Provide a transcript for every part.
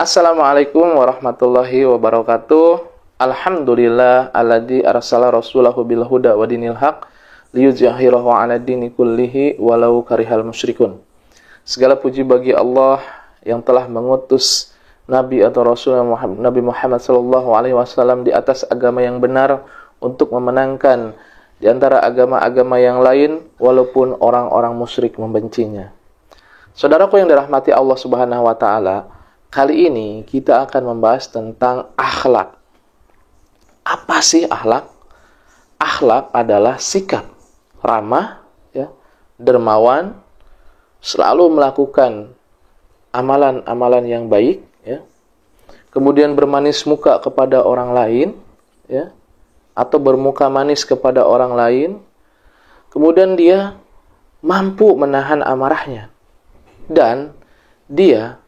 Assalamualaikum warahmatullahi wabarakatuh. Alhamdulillah alladzi arsala rasulahu bil huda wa dinil haq liyuzhhirahu 'ala dini kullihi walau karihal musyrikun. Segala puji bagi Allah yang telah mengutus Nabi atau Rasul Nabi Muhammad sallallahu alaihi wasallam di atas agama yang benar untuk memenangkan di antara agama-agama yang lain walaupun orang-orang musyrik membencinya. Saudaraku yang dirahmati Allah Subhanahu wa taala, kali ini kita akan membahas tentang akhlak. Apa sih akhlak? Akhlak adalah sikap ramah, dermawan, selalu melakukan amalan-amalan yang baik, kemudian bermanis muka kepada orang lain, atau bermuka manis kepada orang lain, kemudian dia mampu menahan amarahnya, dan dia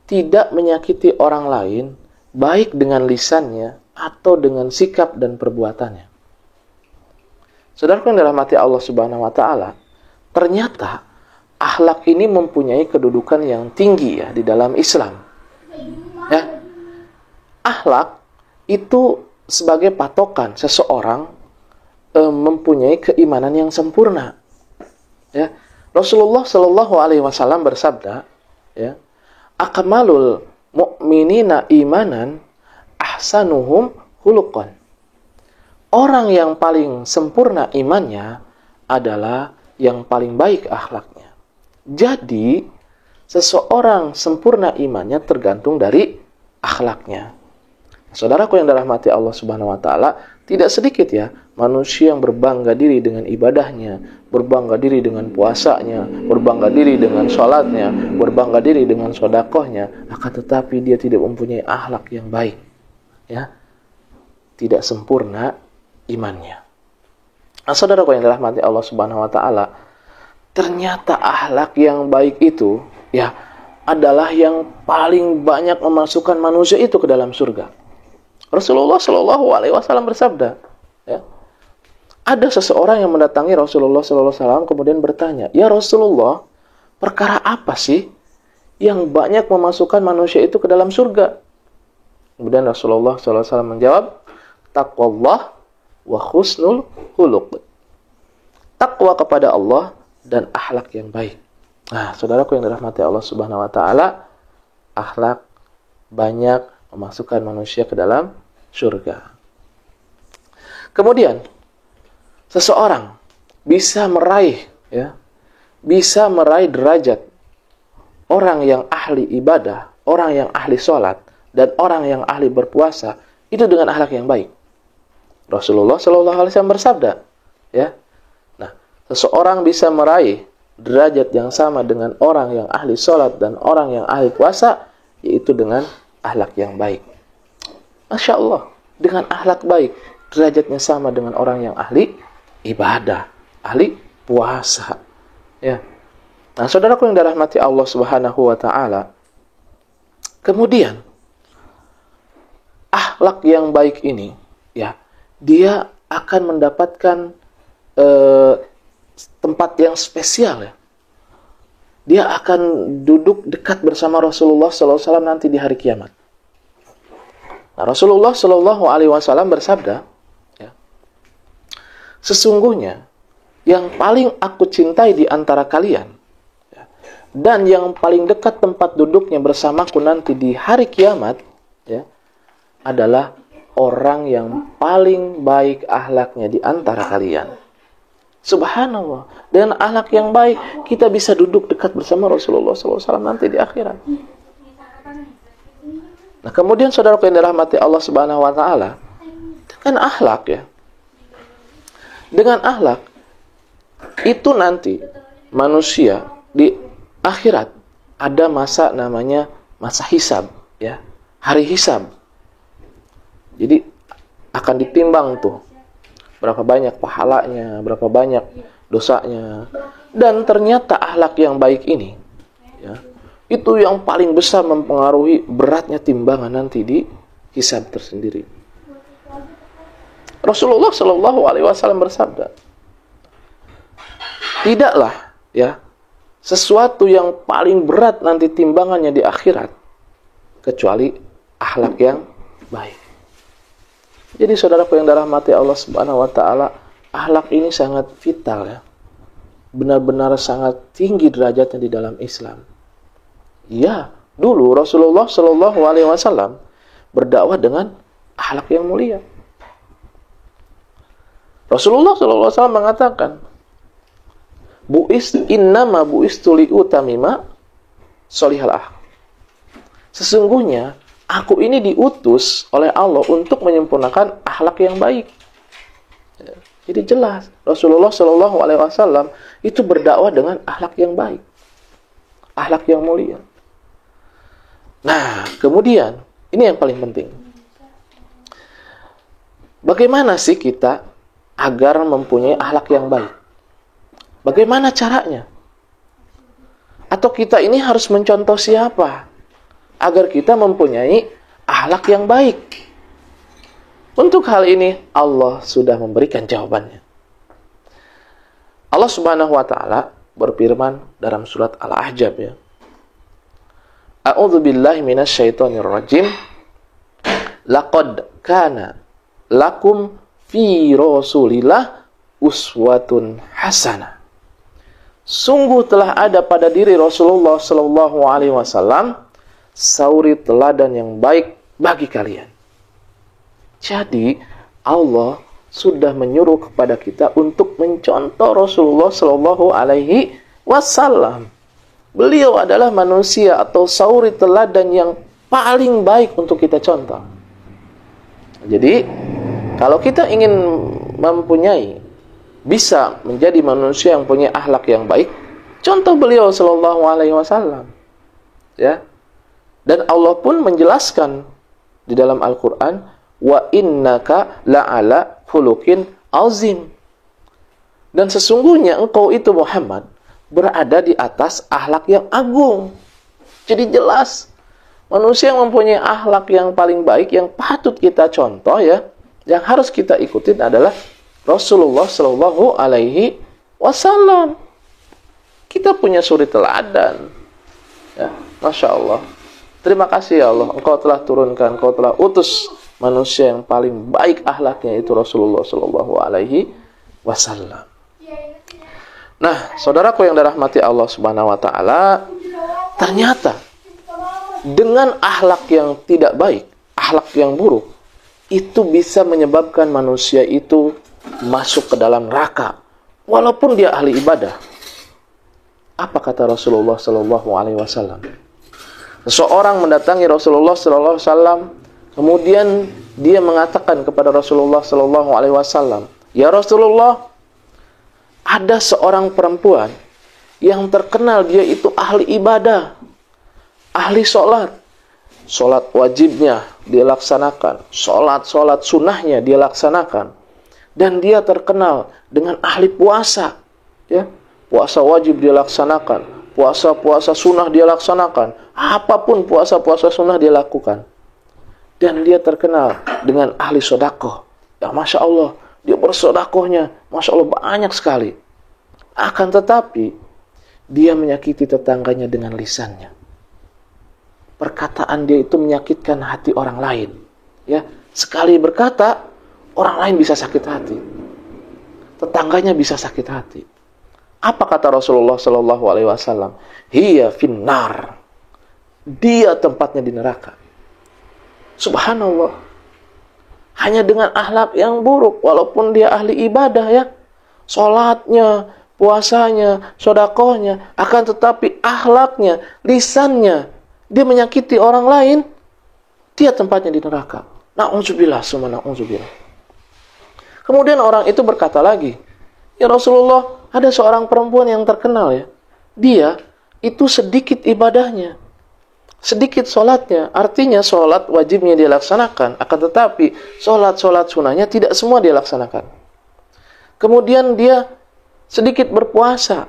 tidak menyakiti orang lain, baik dengan lisannya atau dengan sikap dan perbuatannya. Saudaraku yang dirahmati Allah Subhanahu wa taala, ternyata akhlak ini mempunyai kedudukan yang tinggi di dalam Islam. Akhlak itu sebagai patokan seseorang mempunyai keimanan yang sempurna. Rasulullah Shallallahu alaihi wasallam bersabda, akmalul mu'minina imanan ahsanuhum khuluqan. Orang yang paling sempurna imannya adalah yang paling baik akhlaknya. Jadi, seseorang sempurna imannya tergantung dari akhlaknya. Saudaraku yang dirahmati Allah Subhanahu wa taala, tidak sedikit manusia yang berbangga diri dengan ibadahnya, berbangga diri dengan puasanya, berbangga diri dengan sholatnya, berbangga diri dengan sedekahnya, akan tetapi dia tidak mempunyai akhlak yang baik. Tidak sempurna imannya. Saudaraku yang dirahmati Allah Subhanahu wa taala, ternyata akhlak yang baik itu adalah yang paling banyak memasukkan manusia itu ke dalam surga. Rasulullah Shallallahu alaihi wasallam bersabda, ada seseorang yang mendatangi Rasulullah Shallallahu alaihi wasallam kemudian bertanya, "Ya Rasulullah, perkara apa sih yang banyak memasukkan manusia itu ke dalam surga?" Kemudian Rasulullah Shallallahu alaihi wasallam menjawab, "Taqwallah wa husnul khuluq." Takwa kepada Allah dan akhlak yang baik. Saudaraku yang dirahmati Allah Subhanahu wa taala, akhlak banyak memasukkan manusia ke dalam surga. Kemudian seseorang bisa meraih derajat orang yang ahli ibadah, orang yang ahli sholat, dan orang yang ahli berpuasa itu dengan akhlak yang baik. Rasulullah Shallallahu alaihi wasallam bersabda, seseorang bisa meraih derajat yang sama dengan orang yang ahli sholat dan orang yang ahli puasa, yaitu dengan akhlak yang baik. Masya Allah, dengan akhlak baik, derajatnya sama dengan orang yang ahli ibadah, ahli puasa. Saudaraku yang dirahmati Allah Subhanahu wa taala, kemudian akhlak yang baik ini, dia akan mendapatkan tempat yang spesial. Dia akan duduk dekat bersama Rasulullah SAW nanti di hari kiamat. Rasulullah Shallallahu alaihi wasallam bersabda, sesungguhnya yang paling aku cintai di antara kalian dan yang paling dekat tempat duduknya bersamaku nanti di hari kiamat adalah orang yang paling baik akhlaknya di antara kalian. Subhanallah, dengan akhlak yang baik kita bisa duduk dekat bersama Rasulullah SAW nanti di akhirat. Kemudian saudaraku yang dirahmati Allah Subhanahu wa taala, dengan akhlak dengan akhlak itu nanti manusia di akhirat ada masa namanya masa hisab, hari hisab. Jadi akan ditimbang berapa banyak pahalanya, berapa banyak dosanya. Dan ternyata akhlak yang baik ini itu yang paling besar mempengaruhi beratnya timbangan nanti di hisab tersendiri. Rasulullah Shallallahu alaihi wasallam bersabda, tidaklah sesuatu yang paling berat nanti timbangannya di akhirat kecuali akhlak yang baik. Jadi saudaraku yang dirahmati Allah Subhanahu wa taala, akhlak ini sangat vital ya. Benar-benar sangat tinggi derajatnya di dalam Islam. Ya, dulu Rasulullah Shallallahu alaihi wasallam berdakwah dengan akhlak yang mulia. Rasulullah Shallallahu alaihi wasallam mengatakan, innama bu'istu liutamima sholihal akhlak. Sesungguhnya aku ini diutus oleh Allah untuk menyempurnakan akhlak yang baik. Jadi jelas Rasulullah Shallallahu alaihi wasallam itu berdakwah dengan akhlak yang baik, akhlak yang mulia. Nah, kemudian ini yang paling penting. Bagaimana sih kita agar mempunyai akhlak yang baik? Bagaimana caranya? Atau kita ini harus mencontoh siapa agar kita mempunyai akhlak yang baik? Untuk hal ini Allah sudah memberikan jawabannya. Allah Subhanahu wa taala berfirman dalam surat Al-Ahzab ya. A'udzu billahi minasyaitonir rajim. Laqad kana lakum fi Rasulillah uswatun hasanah. Sungguh telah ada pada diri Rasulullah sallallahu alaihi wasallam suri teladan yang baik bagi kalian. Jadi Allah sudah menyuruh kepada kita untuk mencontoh Rasulullah sallallahu alaihi wasallam. Beliau adalah manusia atau suri teladan yang paling baik untuk kita contoh. Jadi kalau kita ingin bisa menjadi manusia yang punya akhlak yang baik, contoh beliau sallallahu alaihi wasallam. Ya. Dan Allah pun menjelaskan di dalam Al-Qur'an, wa innaka la'ala khuluqin azim. Dan sesungguhnya engkau itu Muhammad berada di atas akhlak yang agung. Jadi jelas manusia yang mempunyai akhlak yang paling baik yang patut kita contoh ya, yang harus kita ikutin adalah Rasulullah Shallallahu alaihi wasallam. Kita punya suri teladan. Ya, Masya Allah. Terima kasih ya Allah, Engkau telah turunkan, Engkau telah utus manusia yang paling baik akhlaknya itu Rasulullah Shallallahu alaihi wasallam. Nah, saudaraku yang dirahmati Allah Subhanahu wa taala, ternyata dengan akhlak yang tidak baik, akhlak yang buruk, itu bisa menyebabkan manusia itu masuk ke dalam neraka walaupun dia ahli ibadah. Apa kata Rasulullah sallallahu alaihi wasallam? Seseorang mendatangi Rasulullah sallallahu alaihi wasallam, kemudian dia mengatakan kepada Rasulullah sallallahu alaihi wasallam, "Ya Rasulullah, ada seorang perempuan yang terkenal dia itu ahli ibadah, ahli sholat. Sholat wajibnya dia laksanakan, sholat sunnahnya dia laksanakan. Dan dia terkenal dengan ahli puasa. Ya, puasa wajib dia laksanakan, puasa sunnah dia laksanakan, apapun puasa sunnah dia lakukan. Dan dia terkenal dengan ahli sedekah. Ya, Masya Allah, dia bersedekahnya, Masya Allah banyak sekali. Akan tetapi, dia menyakiti tetangganya dengan lisannya. Perkataan dia itu menyakitkan hati orang lain. Ya, sekali berkata, orang lain bisa sakit hati. Tetangganya bisa sakit hati. Apa kata Rasulullah sallallahu alaihi wasallam? Hiya finnar. Dia tempatnya di neraka. Subhanallah. Hanya dengan akhlak yang buruk, walaupun dia ahli ibadah ya, salatnya, puasanya, sedekahnya, akan tetapi akhlaknya, lisannya, dia menyakiti orang lain, dia tempatnya di neraka. Na'udzubillah, summa na'udzubillah. Kemudian orang itu berkata lagi, "Ya Rasulullah, ada seorang perempuan yang terkenal ya. Dia itu sedikit ibadahnya, sedikit sholatnya. Artinya sholat wajibnya dia laksanakan, akan tetapi sholat sunnahnya tidak semua dia laksanakan. Kemudian dia sedikit berpuasa.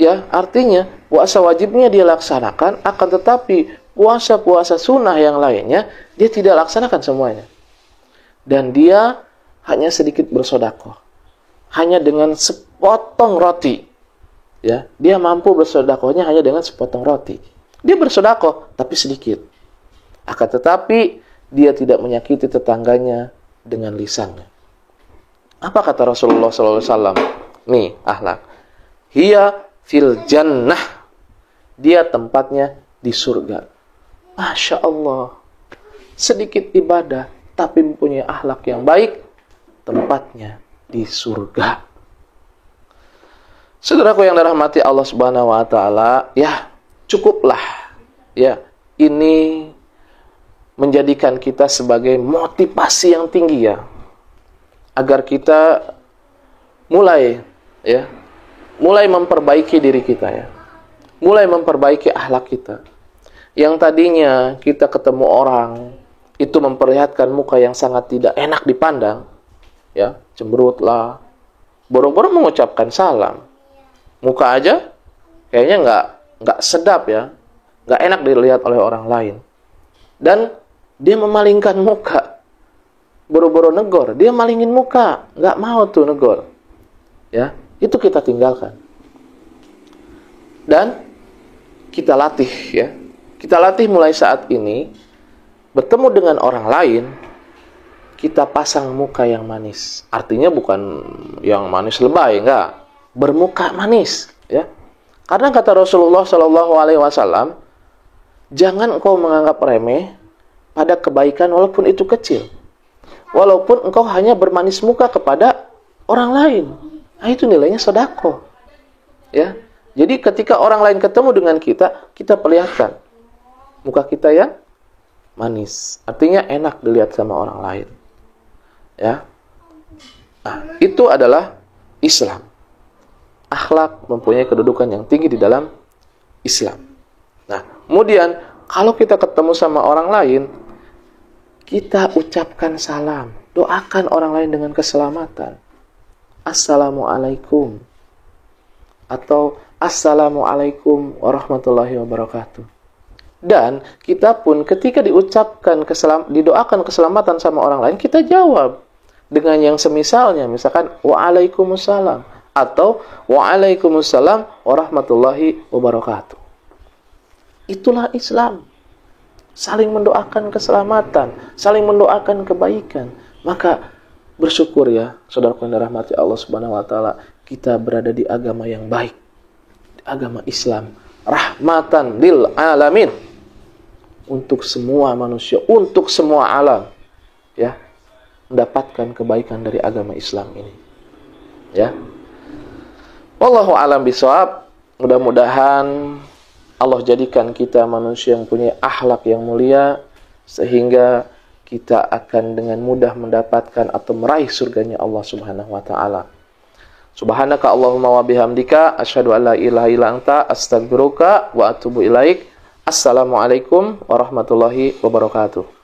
Ya, artinya puasa wajibnya dia laksanakan, akan tetapi puasa sunnah yang lainnya dia tidak laksanakan semuanya. Dan dia hanya sedikit bersedekah, hanya dengan sepotong roti. Ya, dia mampu bersedekahnya hanya dengan sepotong roti. Dia bersedekah tapi sedikit. Akan tetapi dia tidak menyakiti tetangganya dengan lisannya. Apa kata Rasulullah SAW? Nih, akhlak. Hiya fil jannah. Dia tempatnya di surga. Masya Allah. Sedikit ibadah, tapi mempunyai akhlak yang baik, tempatnya di surga. Saudaraku yang dirahmati Allah Subhanahu wa taala, ya, cukuplah ya ini menjadikan kita sebagai motivasi yang tinggi ya, agar kita mulai memperbaiki diri kita ya. Mulai memperbaiki akhlak kita. Yang tadinya kita ketemu orang itu memperlihatkan muka yang sangat tidak enak dipandang, ya, cemberutlah, boro-boro mengucapkan salam. Muka aja kayaknya nggak sedap ya, nggak enak dilihat oleh orang lain. Dan dia memalingkan muka, boro-boro negor, dia malingin muka, nggak mau tuh negor. Ya, itu kita tinggalkan. Dan kita latih ya. Kita latih mulai saat ini, bertemu dengan orang lain, kita pasang muka yang manis. Artinya bukan yang manis lebay, enggak. Bermuka manis, ya. Karena kata Rasulullah SAW, jangan engkau menganggap remeh pada kebaikan walaupun itu kecil. Walaupun engkau hanya bermanis muka kepada orang lain. Nah, itu nilainya sedekah. Ya. Jadi ketika orang lain ketemu dengan kita, kita perlihatkan muka kita yang manis. Artinya enak dilihat sama orang lain. Ya. Nah, itu adalah Islam. Akhlak mempunyai kedudukan yang tinggi di dalam Islam. Nah, kemudian kalau kita ketemu sama orang lain, kita ucapkan salam, doakan orang lain dengan keselamatan. Assalamualaikum atau Assalamualaikum warahmatullahi wabarakatuh. Dan kita pun ketika didoakan keselamatan sama orang lain, kita jawab dengan yang semisalnya, misalkan Waalaikumsalam atau Waalaikumsalam warahmatullahi wabarakatuh. Itulah Islam. Saling mendoakan keselamatan, saling mendoakan kebaikan. Maka bersyukur ya, saudaraku yang dirahmati Allah Subhanahu wa taala, kita berada di agama yang baik. Di agama Islam, rahmatan lil alamin. Untuk semua manusia, untuk semua alam, ya, mendapatkan kebaikan dari agama Islam ini. Ya. Wallahu a'lam bishawab. Mudah-mudahan Allah jadikan kita manusia yang punya akhlak yang mulia, sehingga kita akan dengan mudah mendapatkan atau meraih surganya Allah Subhanahu wa taala. Subhanaka Allahumma wa bihamdika asyhadu an la ilaha illa anta astaghfiruka wa atubu ilaik. Assalamualaikum warahmatullahi wabarakatuh.